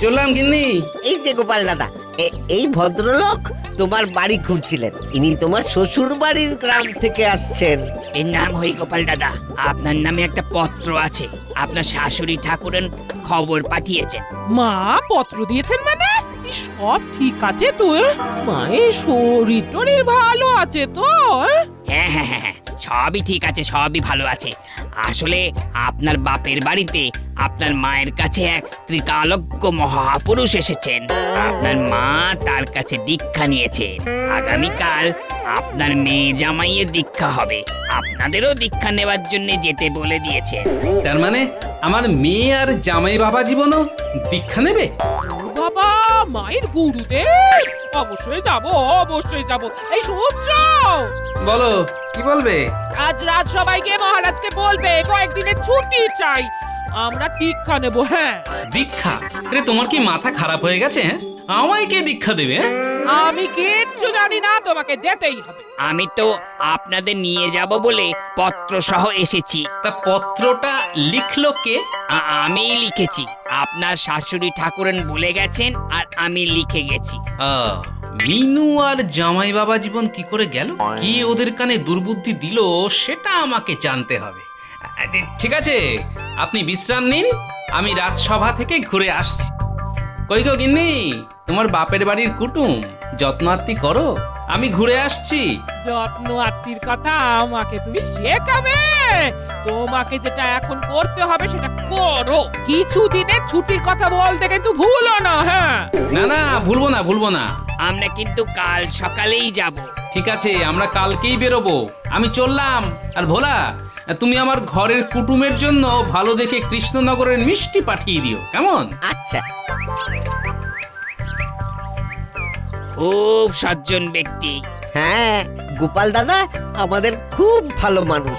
চললাম গিন্নি। এই যে গোপাল দাদা, এই ভদ্রলোক তোমার বাড়ি খুঁজছিলেন। ইনি তোমার শ্বশুর বাড়ির গ্রাম থেকে আসছেন। এর নাম হই গোপাল দাদা। আপনার নামে একটা পত্র আছে, আপনার শাশুড়ি ঠাকুরেন খবর পাঠিয়েছেন। মা পত্র দিয়েছেন মানে? সব ঠিক আছে তো? মায়ের শরীর টরীর ভালো আছে তো? হ্যাঁ হ্যাঁ হ্যাঁ হ্যাঁ, সবই ঠিক আছে, সবই ভালো আছে। আসলে আপনার বাপের বাড়িতে আপনার মায়ের কাছে এক ত্রিকালজ্ঞ মহাপুরুষ এসেছেন। আপনার মা তার কাছে দীক্ষা নিয়েছেন। আগামীকাল আপনার মেয়ে জামাইয়ের দীক্ষা হবে। আপনাদেরও দীক্ষা নেওয়ার জন্য যেতে বলে দিয়েছেন। তার মানে আমার মেয়ে আর জামাই বাবা জীবনও দীক্ষা নেবে? বাবা, মায়ের গুরুদেব! অবশ্যই যাব, অবশ্যই যাব। এই সূত্র, বলো কি বলবে? আজ রাত সবাইকে মহারাজকে বলবে কয়েকদিনের ছুটি চাই, আমরা দীক্ষা নেব। হ্যাঁ, দীক্ষা? আরে তোমার কি মাথা খারাপ হয়ে গেছে? আমায় কে দীক্ষা দেবে? আমি কিচ্ছু জানি না, তোমাকে যেতেই হবে। আমি তো আপনাদের নিয়ে যাব বলে পত্র সহ এসেছি। তা পত্রটা লিখলো কে? আমিই লিখেছি। আপনার শাশুড়ি ঠাকুরেন বলে গেছেন আর আমি লিখে গেছি। মিনু আর জামাই বাবা জীবন কি করে গেল? কি ওদের কানে দুর্বুদ্ধি দিল সেটা আমাকে জানতে হবে। ঠিক আছে, আপনি বিশ্রাম নিন, আমি রাজসভা থেকে ঘুরে আসছি। কই গো গিন্নি, তোমার বাপের বাড়ির কুটুম যত্ন আত্তি করো, আমি ঘুরে আসছি। যত্ন আত্মীর কথা আমাকে তুমি শেখাবে? তোমাকে যেটা এখন করতে হবে সেটা করো। কিছু দিনের ছুটির কথা বলতে কিন্তু ভুলো না। হ্যাঁ, না না, ভুলবো না ভুলবো না। আমরা কিন্তু কাল সকালেই যাব। ঠিক আছে, আমরা কালকেই বেরোবো। আমি চললাম। আর ভোলা, তুমি আমার ঘরের কুটুমের জন্য ভালো দেখে কৃষ্ণনগরের মিষ্টি পাঠিয়ে দিও, কেমন? আচ্ছা। খুব সজ্জন ব্যক্তি। হ্যাঁ, গোপাল দাদা আমাদের খুব ভালো মানুষ।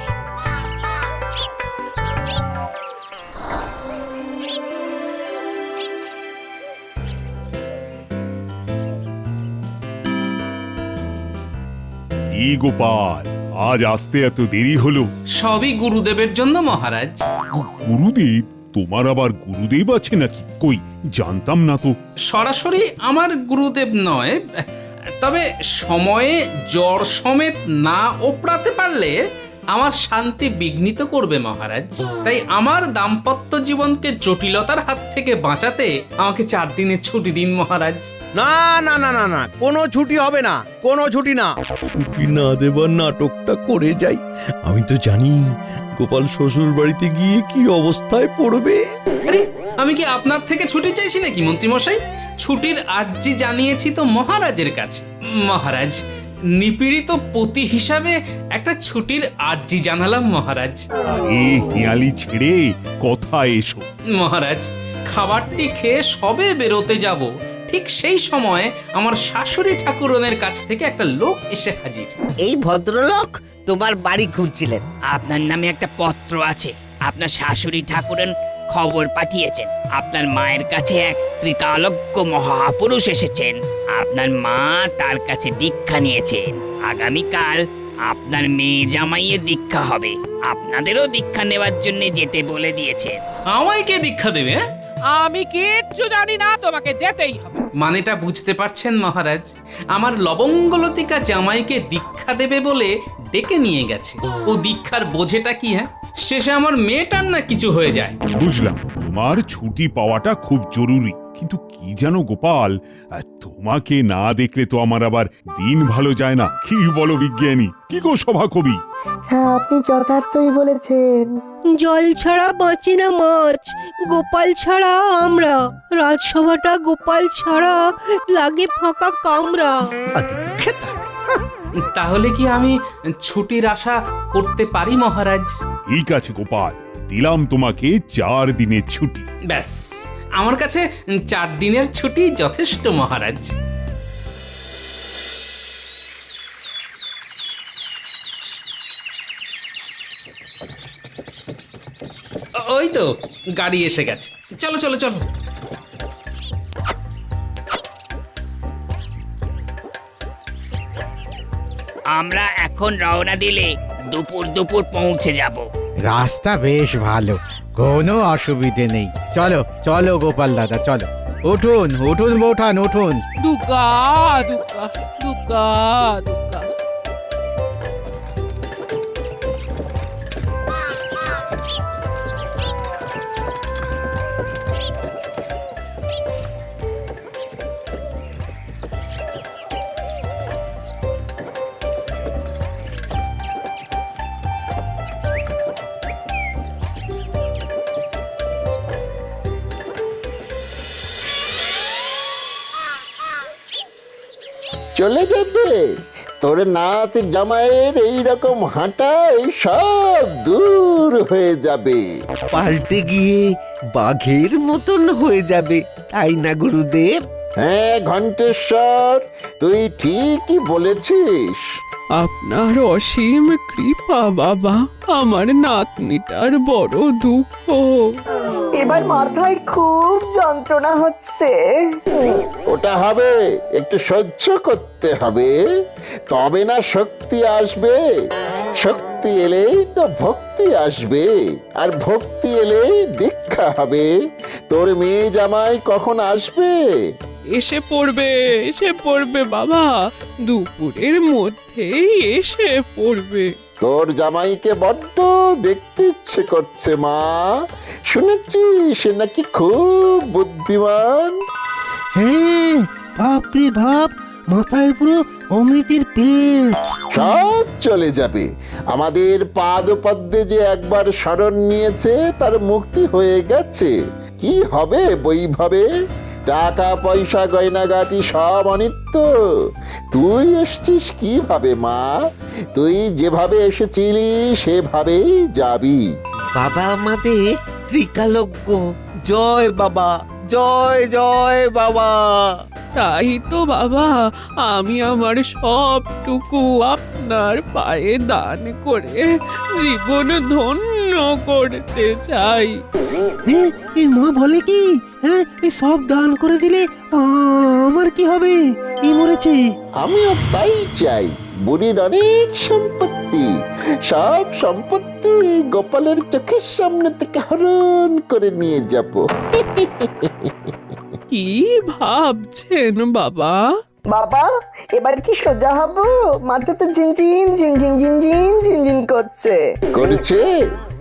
কি গোপাল, আজ আসতে এত দেরি হলো? সবই গুরুদেবের জন্য মহারাজ। গুরুদেব? তোমার আবার গুরুদেব আছে নাকি? কই, জানতাম না তো। সরাসরি আমার গুরুদেব নয়, তবে সময়ে জ্বর সমেত না ওপড়াতে পারলে আমার শান্তি বিঘ্নিত করবে মহারাজ। তাই আমার দাম্পত্য জীবনকে জটিলতার হাত থেকে বাঁচাতে আমাকে 4 দিনের ছুটি দিন মহারাজ। না না না না না, কোনো ছুটি হবে না, কোনো ছুটি না। ছুটি না দেবার নাটকটা করে যাই। আমি তো জানি গোপাল শ্বশুর বাড়িতে গিয়ে কি অবস্থায় পড়বে। আরে, আমি কি আপনার থেকে ছুটি চাইছি নাকি মন্ত্রী মশাই? ছুটির আর্জি জানিয়েছি তো মহারাজের কাছে। মহারাজ, নিপীড়িত পতি হিসাবে একটা ছুটির আর্জি জানালাম মহারাজ। আরে হিয়ালি ছেড়ে কথা এসো। মহারাজ, খাবারটি খেয়ে সবে বেরোতে যাব, ঠিক সেই সময় আমার শাশুড়ি ঠাকুরনের কাছ থেকে একটা লোক এসে হাজির। এই ভদ্রলোক তোমার বাড়ি খুঁজছিলেন। আপনার নামে একটা পত্র আছে, আপনার শাশুড়ি ঠাকুরেন খবর পাঠিয়েছেন। আপনার মায়ের কাছে এক ত্রিকালজ্ঞ মহাপুরুষ এসেছেন। আপনার মা তার কাছে দীক্ষা নিয়েছেন। আগামীকাল আপনার মেয়ে জামাইয়ের দীক্ষা হবে। আপনাদেরও দীক্ষা নেওয়ার জন্য যেতে বলে দিয়েছেন। আমায় কে দীক্ষা দেবে? আমি কিচ্ছু জানি না, তোমাকে যেতেই হবে। মানেটা বুঝতে পারছেন মহারাজ? আমার লবঙ্গলতিকা জামাইকে দীক্ষা দেবে বলে ডেকে নিয়ে গেছে। ও দীক্ষার বোঝেটা কি? শেষে আমার মেয়েটার না কিছু হয়ে যায়। বুঝলাম, তোমার ছুটি পাওয়াটা খুব জরুরি, কিন্তু কি জানো গোপাল, তোমাকে না দেখলে তো আমার আবার দিন ভালো যায় না। কি বলো বিজ্ঞানী? কি গো সভাকবি? হ্যাঁ, আপনি যথার্থই বলেছেন। জল ছাড়া বাঁচি না মাছ, গোপাল ছাড়া আমরা। রাজসভাটা গোপাল ছাড়া লাগে ফাঁকা কামরা। তাহলে কি আমি ছুটির আশা করতে পারি মহারাজ? ঠিক আছে গোপাল, দিলাম তোমাকে 4 দিনের ছুটি। ব্যাস, আমার কাছে 4 দিনের ছুটি যথেষ্ট মহারাজ। ওই তো গাড়ি এসে গেছে, চলো চলো চলো। আমরা এখন রওনা দিলে দুপুর দুপুর পৌঁছে যাব। রাস্তা বেশ ভালো, কোনো অসুবিধে নেই। চলো চলো গোপাল দাদা, চলো। উঠুন উঠুন বৌঠান উঠুন। দুর্গা দুর্গা দুর্গা দুর্গা। চলে যাবে তোর নাত জামাইয়ের এইরকম হাঁটা এই সব দূর হয়ে যাবে। পাল্টে গিয়ে বাঘের মতন হয়ে যাবে, তাই না গুরুদেব? হ্যাঁ ঘণ্টেশ্বর, তুই ঠিকই বলেছিস। আপনার অসীম কৃপা বাবা, আমার নাতনিটার বড় দুঃখ। এবার মাথায় খুব যন্ত্রণা হচ্ছে। ওটা হবে, একটু সহ্য করতে হবে, তবে না শক্তি আসবে। শক্তি এলেই তো ভক্তি আসবে, আর ভক্তি এলেই দীক্ষা হবে। তোর মেয়ে জামাই কখন আসবে? এসে পড়বে বাবা, দুপুরের মধ্যেই এসে পড়বে। তোর জামাইকে বড্ড দেখতে ইচ্ছে করছে মা। শুনেছি সে নাকি খুব বুদ্ধিমান। হ্যাঁ, বাপরে বাপ, মাথায় পুরো অমৃতের পেট। সব চলে যাবে। আমাদের পাদপদ্মে যে একবার শরণ নিয়েছে তার মুক্তি হয়ে গেছে। কি হবে বৈভবে? টাকা পয়সা গয়নাগাটি সব অনিত্য। তুই এসছিস কিভাবে মা? তুই যেভাবে এসেছিলি সেভাবেই যাবি। বাবা আমাদের ত্রিকালজ্ঞ। জয় বাবা, জয় জয় বাবা। তাই তো বাবা, আমি আমার সবটুকু আপনার পায়ে দান করে জীবন ধন্য করতে চাই। এই মা বলে কি, হ্যাঁ, এই সব দান করে দিলে আমার কি হবে? কি মরেছে? আমিও তাই চাই। বুড়ির অনেক সম্পত্তি, সব সম্পত্তি গোপালের চোখের সামনে থেকে হরণ করে নিয়ে যাব। কি ভাবছেন বাবা? বাবা, এবার কি সোজা হব? মাথা তো ঝিনঝিন ঝিনঝিন ঝিনঝিন ঝিনঝিন করছে। করছে,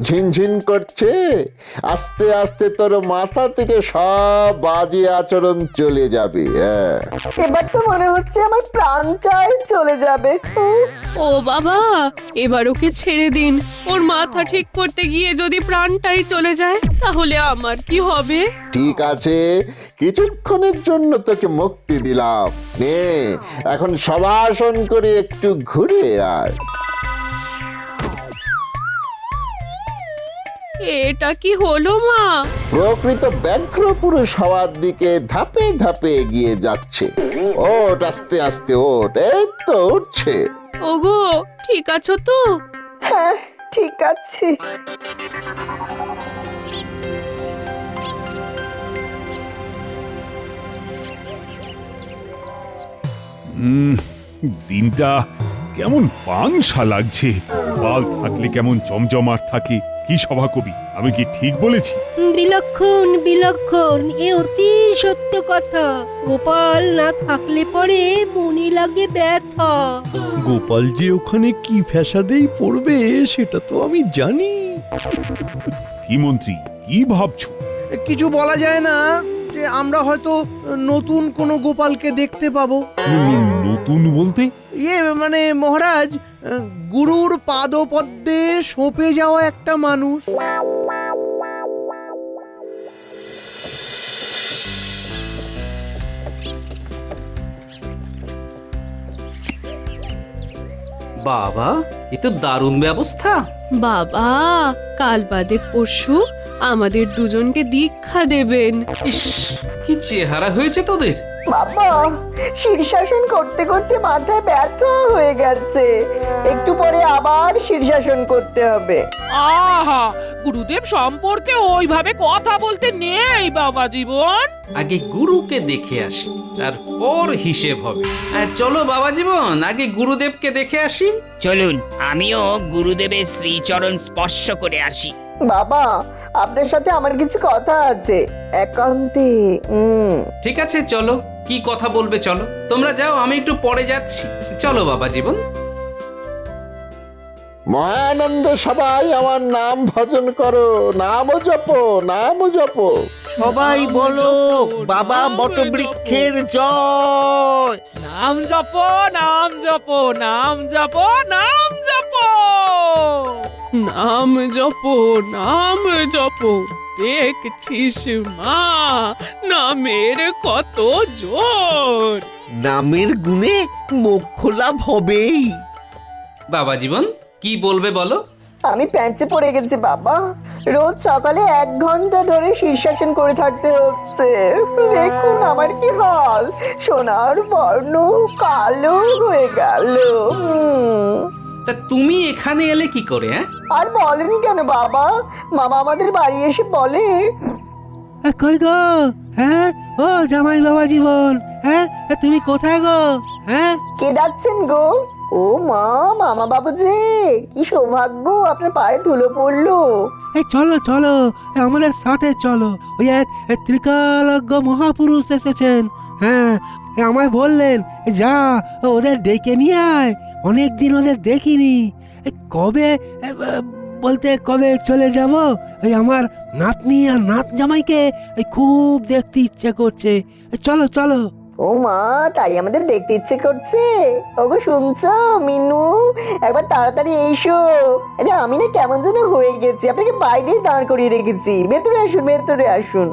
ঝিনঝিন করছে। আস্তে আস্তে তোর মাথা থেকে সব বাজে আচরণ চলে যাবে। হ্যাঁ, এবার তো মনে হচ্ছে আমার প্রাণটাই চলে যাবে। উফ, ও বাবা, এবার ওকে ছেড়ে দিন। ওর মাথা ঠিক করতে গিয়ে যদি প্রাণটাই চলে যায়, তাহলে আমার কি হবে? ঠিক আছে, কিছুক্ষণের জন্য তোকে মুক্তি দিলাম। নে, এখন সবাসন করে একটু ঘুরে আয়। এটা কি হলো মা? প্রকৃত ব্যাঘ্র পুরুষ হওয়ার দিকে ধাপে ধাপে এগিয়ে যাচ্ছে। ওঠ, আস্তে আস্তে ওঠ। এই তো উঠছে। ওগো, ঠিক আছো তো? হ্যাঁ, ঠিক আছে। দিনটা কেমন পাংশা লাগছে। বাল থাকলে কেমন জমজমাট থাকে। কি সভা কবি, আমি কি ঠিক বলেছি? বিলক্ষণ বিলক্ষণ, এ অতি সত্য কথা। গোপাল না থাকলে পরে মনে লাগে ব্যথা। গোপাল যে ওখানে কি ফ্যাসাদেই পড়বে সেটা তো আমি জানি। কি মন্ত্রী, কি ভাবছো? কিছু বলা যায় না যে আমরা হয়তো নতুন কোনো গোপালকে দেখতে পাবো। নতুন বলতে? ইয়ে মানে মহারাজ, গুরুর পাদপদ্মে সঁপে যাওয়া একটা মানুষ। বাবা, এ তো দারুণ ব্যবস্থা। বাবা, কাল বাদে পরশু আমাদের দুজনকে দীক্ষা দেবেন। ইস, কি চেহারা হয়েছে তোদের। বাবা, শীর্ষাসন করতে করতে মাথায় ব্যথা হয়ে গেছে। একটু পরে আবার শীর্ষাসন করতে হবে। আহা, গুরুদেব সম্পর্কে ওইভাবে কথা বলতে নেই বাবা জীবন। আগে গুরুকে দেখে আসি, তারপর হিসেব হবে। চলো বাবা জীবন, আগে গুরুদেবকে দেখে আসি। চলুন, আমিও গুরুদেবের শ্রীচরণ স্পর্শ করে আসি। বাবা, আপনার সাথে আমার কিছু কথা আছে। একান্তে ঠিক আছে চলো, কি কথা বলবে চলো। তোমরা যাও, আমি একটু পরে যাচ্ছি। চলো বাবা জীবন। মহানন্দে সবাই আমার নাম ভজন করো, নামও জপো, নামও জপো। সবাই বলো বাবা বটবৃক্ষের জয়। নাম জপো, নাম জপো, নাম জপো, নাম জপো। নাম জপো, নাম জপো। দেখছিস মা, নামের কত জোর। নামের গুণে মোক্ষ লাভ হবেই। বাবা জীবন কি বলবে বলো। আমি প্যান্টে পড়ে গেছি বাবা, রোজ সকালে 1 ঘন্টা ধরে শীর্ষাসন করে থাকতে হচ্ছে। দেখুন আমার কি হাল, সোনার বর্ণ কালো হয়ে গেল। তা তুমি এখানে এলে কি করে? হ্যাঁ, আর বলেন কেন বাবা, মামা আমাদের বাড়ি এসে বলে কই গো? হ্যাঁ ও জামাই বাবা জীবন, হ্যাঁ তুমি কোথায় গো? হ্যাঁ কে ডাকছেন গো? ও মা, মামা বাবু যে, কি সৌভাগ্য আপনার পায়ে ধুলো পড়লো। এই চলো চলো, আমাদের সাথে চলো। ওই এক ত্রিকালজ্ঞ মহাপুরুষ এসেছেন। হ্যাঁ আমায় বললেন যা ওদের ডেকে নিয়ে আয়, অনেকদিন ওদের দেখিনি। কবে বলতে কবে চলে যাব। ওই আমার নাতনি আর নাত জামাইকে খুব দেখতে ইচ্ছে করছে। চলো চলো। ও মা, তাই আমাদের দেখতে ইচ্ছে করছে। ওগো শুনছো মিনু, একবার তাড়াতাড়ি এসো। আরে আমি না কেমন যেন হয়ে গেছি, আপনাকে বাইরে দাঁড় করিয়ে রেখেছি। ভেতরে আসুন, ভেতরে আসুন।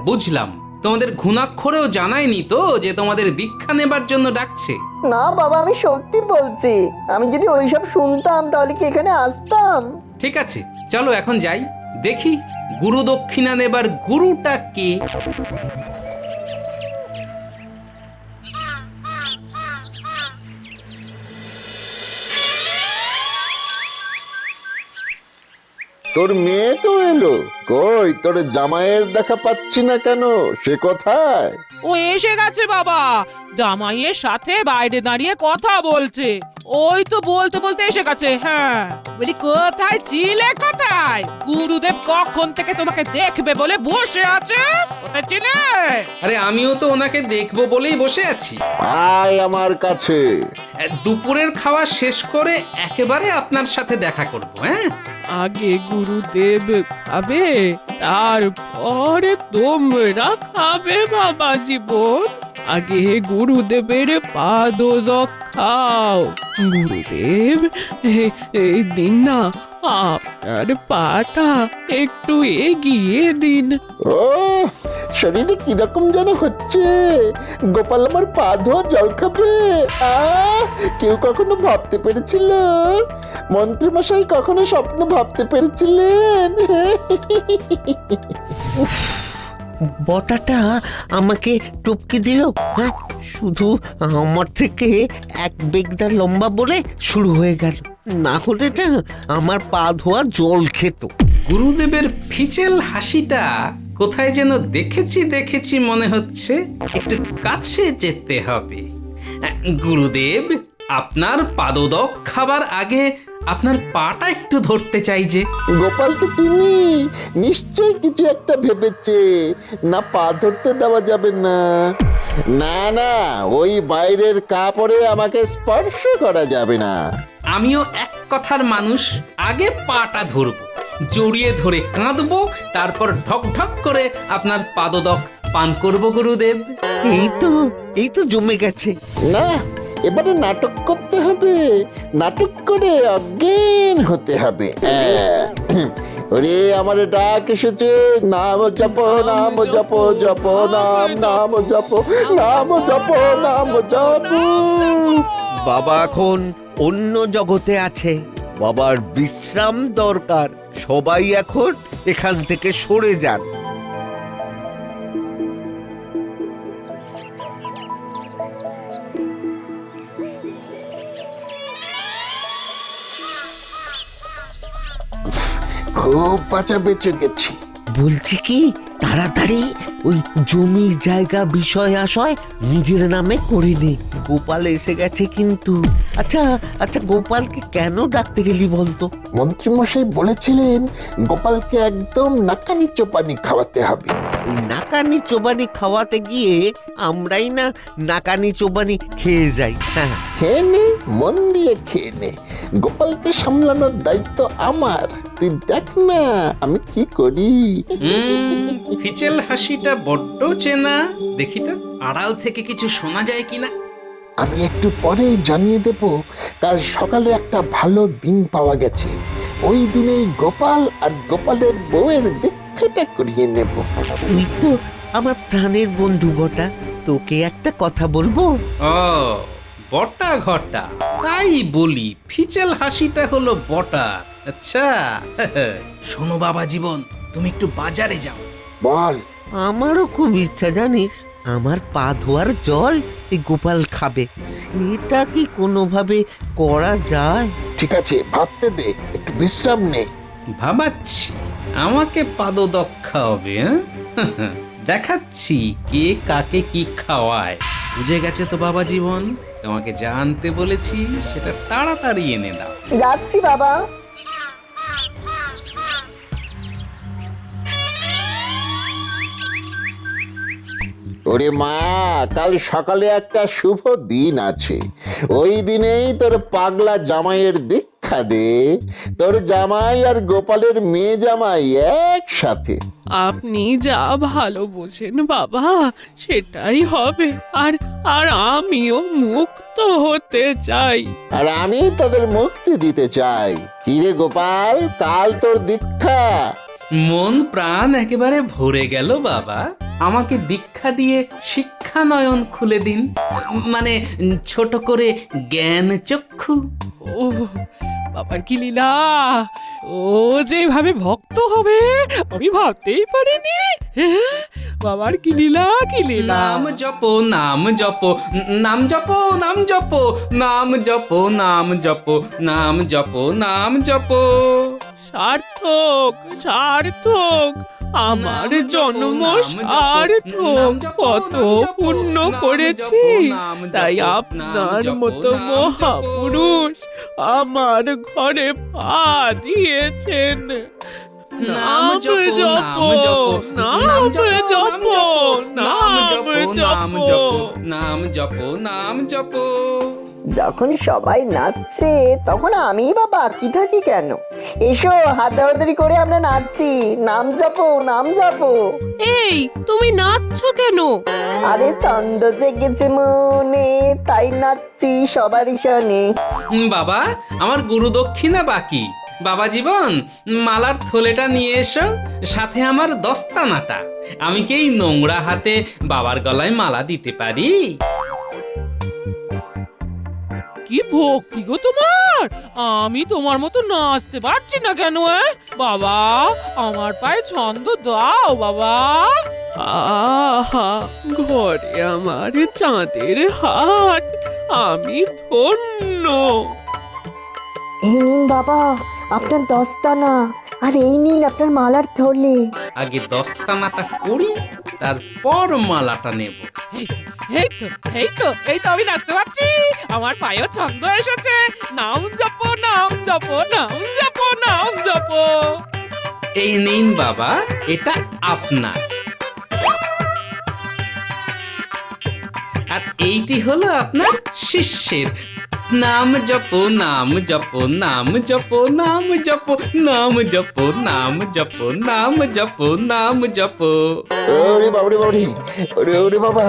বুঝলাম, তোমাদের ঘুণাক্ষরেও জানায়নি তো যে তোমাদের দীক্ষা নেবার জন্য ডাকছে। না বাবা, আমি সত্যি বলছি, আমি যদি ওইসব শুনতাম তাহলে কি এখানে আসতাম? ঠিক আছে চলো এখন যাই, দেখি গুরু দক্ষিণা নেবার গুরুটা কে। তোর মেয়ে তো এলো, কই তোর জামাইয়ের দেখা পাচ্ছি না কেন, সে কোথায়? ও এসে গেছে বাবা, জামাইয়ের সাথে বাইরে দাঁড়িয়ে কথা বলছে। ওই তো বলতে বলতে এসে গেছে। হ্যাঁ বলি, কোথায় ছিলে? কোথায়? গুরুদেব কখন থেকে তোমাকে দেখবে বলে বসে আছে। কোথায় ছিলে? আরে আমিও তো ওনাকে দেখবো বলেই বসে আছি। আয় আমার কাছে। দুপুরের খাওয়া শেষ করে একেবারে আপনার সাথে দেখা করব। হ্যাঁ, আগে গুরুদেব খাবে, তারপরে তোমরা খাবে বাবা জীবন। আগে গুরুদেবের পাদদক খাও। গুরুদেব এই দিন না আপনার পাটা একটু এগিয়ে দিন। ও শরীরে কিরকম যেন হচ্ছে। গোপাল আমার পা ধোয়া জল খাবে? কেউ কখনো ভাবতে পেরেছিল? মন্ত্রীমশাই কখনো স্বপ্ন ভাবতে পেরেছিলেন? বটাটা আমাকে টপকে দিল। হ্যাঁ, শুধু আমার থেকে 1 বেগদা লম্বা বলে শুরু হয়ে গেল, না হলে না আমার পা ধোয়া জল খেত। গুরুদেবের ফিচেল হাসিটা কোথায় যেন দেখেছি মনে হচ্ছে। একটু কাছে যেতে হবে। গুরুদেব, আপনার পাদদক খাবার আগে আপনার পাটা একটু ধরতে চাই যে। গোপালকে চিনি, নিশ্চয়ই কিছু একটা ভেবেছে। না পা ধরতে দেওয়া যাবে না। না না, ওই বাইরের কাপড়ে আমাকে স্পর্শ করা যাবে না। আমিও এক কথার মানুষ, আগে পাটা ধরবো, জড়িয়ে ধরে কাঁদবো, তারপর ঢক ঢক করে আপনার পাদদক পান করব গুরুদেব। এই তো জমে গেছে। না, এবারে নাটক করতে হবে, নাটক করে অজ্ঞান হতে হবে। ওরে আমার ডাক এসেছে, নাম জপ, নাম জপ, জপ নাম, নাম জপ, নাম জপ, নাম জপ। বাবা এখন অন্য জগতে আছে, বাবার বিশ্রাম দরকার। সবাই এখন এখান থেকে সরে যান। খুব বাঁচা বেঁচে গেছি। বলছি কি, তাড়াতাড়ি ওই জমি জায়গা বিষয় আশয় নিজের নামে করে নে। গোপাল এসে গেছে কিন্তু। আচ্ছা আচ্ছা, গোপালকে কেন ডাকতে গেলি বলতো? মন্ত্রীমশাই বলেছিলেন গোপালকে একদম নাকানি চোপানি খাওয়াতে হবে। ওই নাকানি চোবানি খাওয়াতে গিয়ে আমরাই না নাকানি চোবানি খেয়ে যাই। হ্যাঁ, খেয়ে নে, মন দিয়ে খেয়ে নে। গোপালকে সামলানোর দায়িত্ব আমার। তুই দেখ না আমি কি করি। ফিচেল হাসিটা বড্ড চেনা। দেখি তো আড়াল থেকে কিছু শোনা যায় কিনা। আমি একটু পরেই জানিয়ে দেব। কাল সকালে একটা ভালো দিন পাওয়া গেছে। ওই দিনেই গোপাল আর গোপালের বউয়ের দীক্ষাটা করিয়ে নেব। তুই তো আমার প্রাণের বন্ধু বটা, তোকে একটা কথা বলবো। ও বটা ঘটা, তাই বলি ফিচেল হাসিটা হলো বটা। আচ্ছা শোনো বাবা জীবন, তুমি একটু বাজারে যাও। বল। আমারও খুব ইচ্ছা জানিস, আমার পা ধোয়ার জল এই গোপাল খাবে। সেটা কি কোনোভাবে করা যায়? ঠিক আছে, ভাবতে দে, একটু বিশ্রাম নে। ভাবাচ্ছি আমাকে পাদদক্ষা হবে। দেখাচ্ছি কে কাকে কি খাওয়ায়। বুঝে গেছে তো বাবা জীবন, তোমাকে জানতে বলেছি সেটা তাড়াতাড়ি এনে দাও। যাচ্ছি বাবা। ওরে মা, কাল সকালে একটা শুভ দিন আছে। ওই দিনেই তোর পাগলা জামাইয়ের দীক্ষা দে। তোর জামাই আর গোপালের মেয়ে জামাই একসাথে। আপনি যা ভালো বোঝেন বাবা সেটাই হবে। আর আর আমিও মুক্ত হতে চাই। আর আমি তাদের মুক্তি দিতে চাই। কিরে গোপাল, কাল তোর দীক্ষা। মন প্রাণ একেবারে ভরে গেল বাবা। আমাকে দীক্ষা দিয়ে শিক্ষা নয়ন খুলে দিন, মানে ছোট করে জ্ঞান চক্ষু। ও বাবার কি লীলা! ও যেভাবে ভক্ত হবে আমি ভাবতেই পারিনি। হ্যাঁ, বাবার কি লীলা, কি লীলা! নাম জপো নাম জপো নাম জপো নাম জপো নাম জপো নাম জপো নাম জপো নাম জপো। সার্থক সার্থক, আমার জন্ম সার্থক। কত পুণ্য করেছি, তাই আপনার মতো মহাপুরুষ আমার ঘরে পা দিয়েছেন। নাম জপো নাম জপো নাম জপো নাম জপো নাম জপো। যখন সবাই নাচছে তখন আমি বা বাকি থাকি কেন? এসো, হাত ধরাধরি করে আমরা নাচছি। নাম জপো নাম জপো। এই তুমি নাচছো কেন? আরে ছন্দ জেগেছে মনে, তাই নাচছি সবারই শোনে। বাবা, আমার গুরু দক্ষিণা বাকি। বাবা জীবন, মালার থলেটা নিয়ে এসো, সাথে আমার দস্তানাটা। আমি কি এই নোংরা হাতে বাবার গলায় মালা দিতে পারি? কি ভক্তি গো তোমার! আমি তোমার মতো নাচতে পারছি না কেন? বাবা, আমার পায়ে ছন্দ দাও বাবা। আহা, ঘরে আমার চাঁদের হাট, আমি ধন্য। এই নিন বাবা আপনার দস্তানা, আর এই নিন আপনার মালার থলে। আগে দস্তানাটা করি, তারপর মালাটা নেব। এই তো এই তো এই তো আমি নাচতে পারছি। আমার পায়েও ছন্দ এসেছে। নাম জপো নাম জপো নাম জপো নাম জপো। এই নিন বাবা, এটা আপনার। আর এইটি হলো আপনার শিষ্যের। নাম জপো নাম জপো নাম জপো নাম জপো নাম জপো নাম জপো নাম জপো নাম জপো। ওরে বাবা রে বাবা রে, ওরে ওরে বাবা,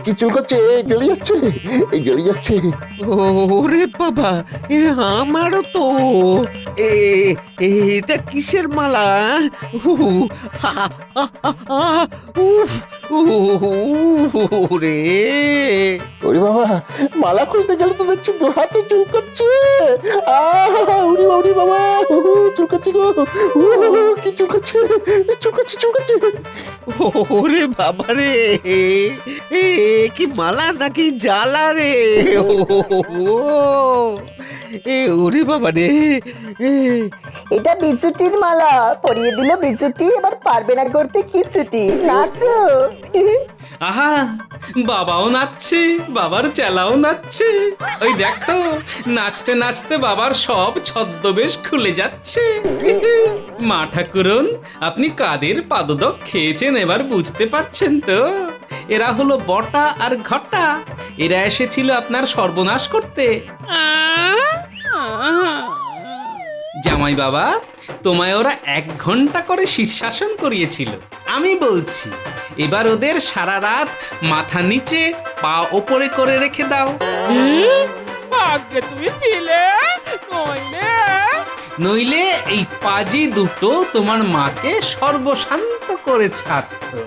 কি চুল করছে, জ্বলে যাচ্ছে, এই জ্বলে যাচ্ছে। ওরে বাবা, এ আমারও তো। এটা কিসের মালা? রে ওরে বাবা, মালা খুলতে গেলে তো দেখছি দু হাতে চুল করছে। উড়ি উড়ি বাবা, চুল করছে গো, কি চুল করছে, চুল করছে চুল করছে। ওরে বাবা রে, কি মালা নাকি জ্বালা রে! ওরে বাবা রে এ, এটা বিচুটির মালা পরিয়ে দিল বিচুটি, এবার পারবে না করতে কিছুটি। নাচো। আহা বাবাও নাচছে, বাবার চেলাও নাচছে। ওই দেখো নাচতে নাচতে বাবার সব ছদ্মবেশ খুলে যাচ্ছে। মা ঠাকুরন, আপনি কাদের পাদদক খেয়েছেন এবার বুঝতে পারছেন তো? এরা হলো বটা আর ঘটা। এরা এসেছিল আপনার সর্বনাশ করতে। জামাই বাবা, তোমায় ওরা 1 ঘন্টা করে শীর্ষাসন করিয়েছিল। আমি বলছি এবার ওদের সারা রাত মাথা নিচে পা ওপরে করে রেখে দাও। ভাগ্যে তুমি ছিলে, নইলে নইলে এই পাজি দুটো তোমার মাকে সর্বশান্ত করে ছাড়তো।